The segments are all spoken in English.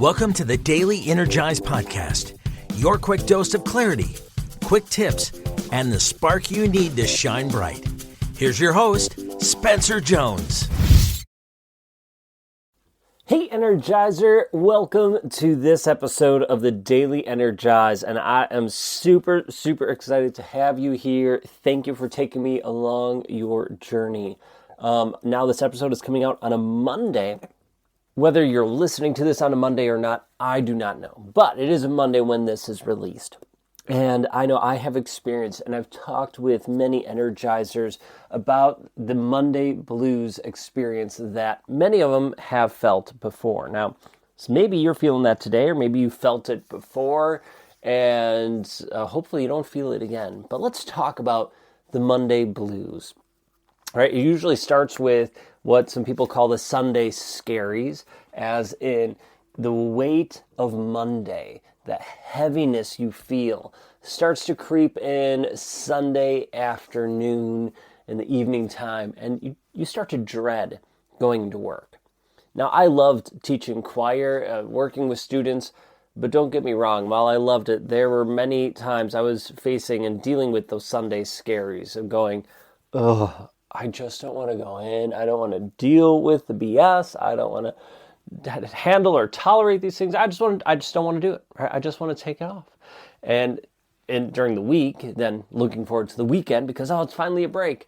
Welcome to the Daily Energize Podcast, your quick dose of clarity, quick tips, and the spark you need to shine bright. Here's your host, Spencer Jones. Hey Energizer, welcome to this episode of the Daily Energize, and I am super excited to have you here. Thank you for taking me along your journey. Now this episode is coming out on a Monday. Whether you're listening to this on a Monday or not, I do not know, but it is a Monday when this is released. And I know I have experienced, and I've talked with many Energizers about the Monday blues experience that many of them have felt before. Now, so maybe you're feeling that today, or maybe you felt it before, and hopefully you don't feel it again. But let's talk about the Monday blues. All right, it usually starts with what some people call the Sunday scaries, as in the weight of Monday, that heaviness you feel, starts to creep in Sunday afternoon in the evening time, and you start to dread going to work. Now, I loved teaching choir, working with students, but don't get me wrong, while I loved it, there were many times I was facing and dealing with those Sunday scaries of going, I just don't want to go in. I don't want to deal with the BS. I don't want to handle or tolerate these things. I just don't want to do it. Right? I just want to take it off. And during the week, then looking forward to the weekend because, it's finally a break.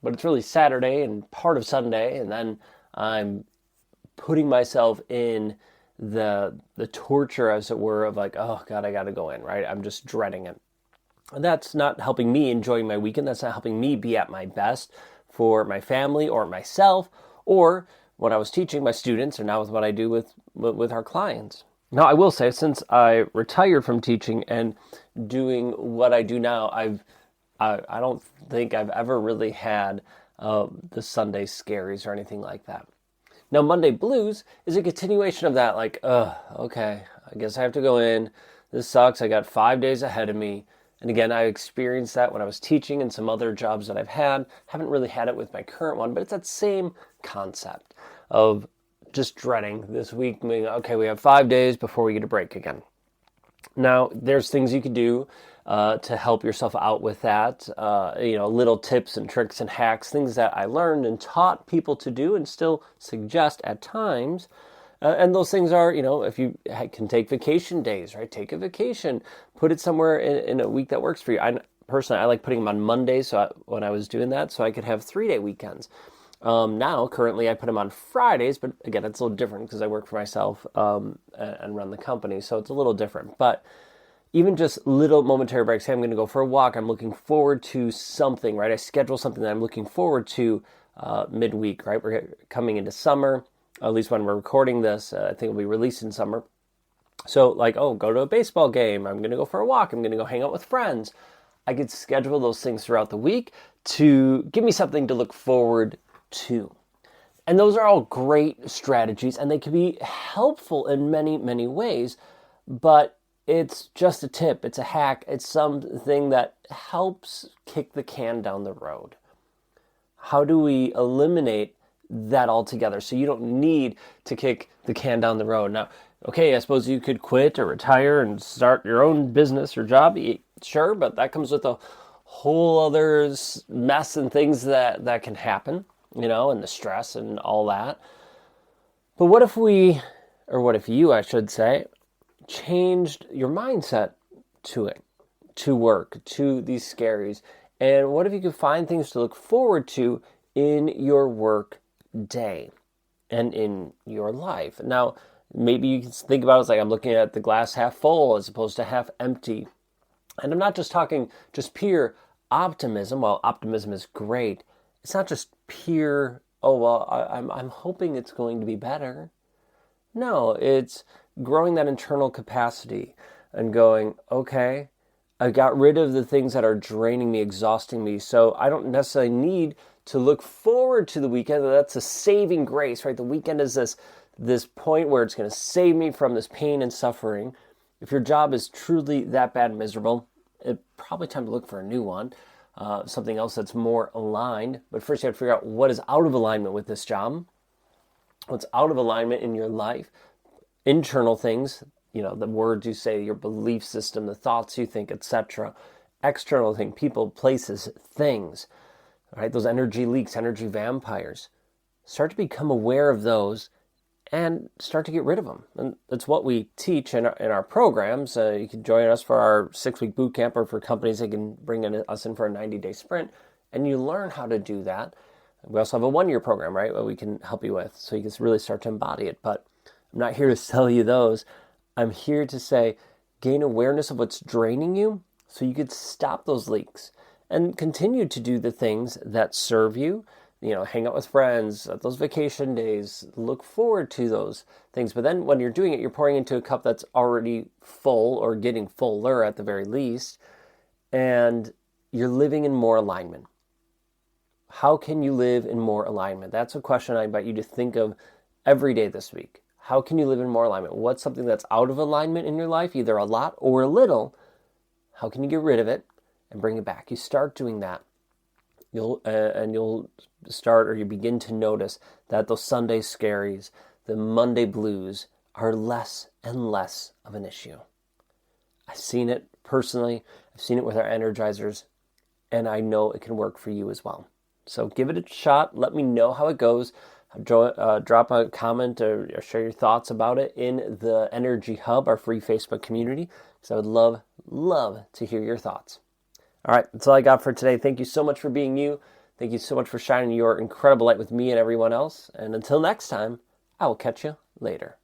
But it's really Saturday and part of Sunday. And then I'm putting myself in the torture, as it were, of like, oh God, I got to go in, right? I'm just dreading it. And that's not helping me enjoy my weekend. That's not helping me be at my best for my family or myself, or what I was teaching my students, or now with what I do with our clients. Now, I will say, since I retired from teaching and doing what I do now, I don't think I've ever really had the Sunday scaries or anything like that. Now, Monday blues is a continuation of that, like, okay, I guess I have to go in. This sucks. I got 5 days ahead of me. And again, I experienced that when I was teaching and some other jobs that I've had. Haven't really had it with my current one, but it's that same concept of just dreading this week. Okay, we have 5 days before we get a break again. Now, there's things you can do to help yourself out with that. Little tips and tricks and hacks, things that I learned and taught people to do and still suggest at times. And those things are, if you can take vacation days, right? Take a vacation, put it somewhere in a week that works for you. I like putting them on Mondays when I was doing that, so I could have 3-day weekends. Now, currently, I put them on Fridays, but again, it's a little different because I work for myself and run the company, so it's a little different. But even just little momentary breaks, hey, I'm going to go for a walk, I'm looking forward to something, right? I schedule something that I'm looking forward to midweek, right? We're coming into summer. At least when we're recording this, I think it'll be released in summer. So go to a baseball game. I'm going to go for a walk. I'm going to go hang out with friends. I could schedule those things throughout the week to give me something to look forward to. And those are all great strategies, and they can be helpful in many, many ways. But it's just a tip. It's a hack. It's something that helps kick the can down the road. How do we eliminate that altogether, so you don't need to kick the can down the road? Now, okay, I suppose you could quit or retire and start your own business or job. Sure, but that comes with a whole other mess and things that can happen, and the stress and all that. But what if you, I should say, changed your mindset to it, to work, to these scaries? And what if you could find things to look forward to in your work day and in your life? Now, maybe you can think about it as like I'm looking at the glass half full as opposed to half empty. And I'm not just talking just pure optimism. While optimism is great, it's not just pure, I'm hoping it's going to be better. No, it's growing that internal capacity and going, okay, I got rid of the things that are draining me, exhausting me, so I don't necessarily need to look forward to the weekend. That's a saving grace, right? The weekend is this point where it's going to save me from this pain and suffering. If your job is truly that bad and miserable, it's probably time to look for a new one, something else that's more aligned. But first you have to figure out what is out of alignment with this job, what's out of alignment in your life, internal things, the words you say, your belief system, the thoughts you think, etc. External thing, people, places, things, right? Those energy leaks, energy vampires. Start to become aware of those and start to get rid of them. And that's what we teach in our programs. You can join us for our 6-week boot camp, or for companies that can bring us in for a 90-day sprint, and you learn how to do that. We also have a 1-year program, right, what we can help you with, so you can really start to embody it. But I'm not here to sell you those. I'm here to say, gain awareness of what's draining you so you could stop those leaks and continue to do the things that serve you. Hang out with friends, those vacation days, look forward to those things. But then when you're doing it, you're pouring into a cup that's already full, or getting fuller at the very least, and you're living in more alignment. How can you live in more alignment? That's a question I invite you to think of every day this week. How can you live in more alignment? What's something that's out of alignment in your life, either a lot or a little? How can you get rid of it and bring it back? You start doing that. You'll start, or you begin to notice that those Sunday scaries, the Monday blues, are less and less of an issue. I've seen it personally. I've seen it with our energizers, and I know it can work for you as well. So give it a shot. Let me know how it goes. Drop a comment or share your thoughts about it in the Energy Hub, our free Facebook community, because I would love to hear your thoughts. All right, that's all I got for today. Thank you so much for being you. Thank you so much for shining your incredible light with me and everyone else. And until next time, I will catch you later.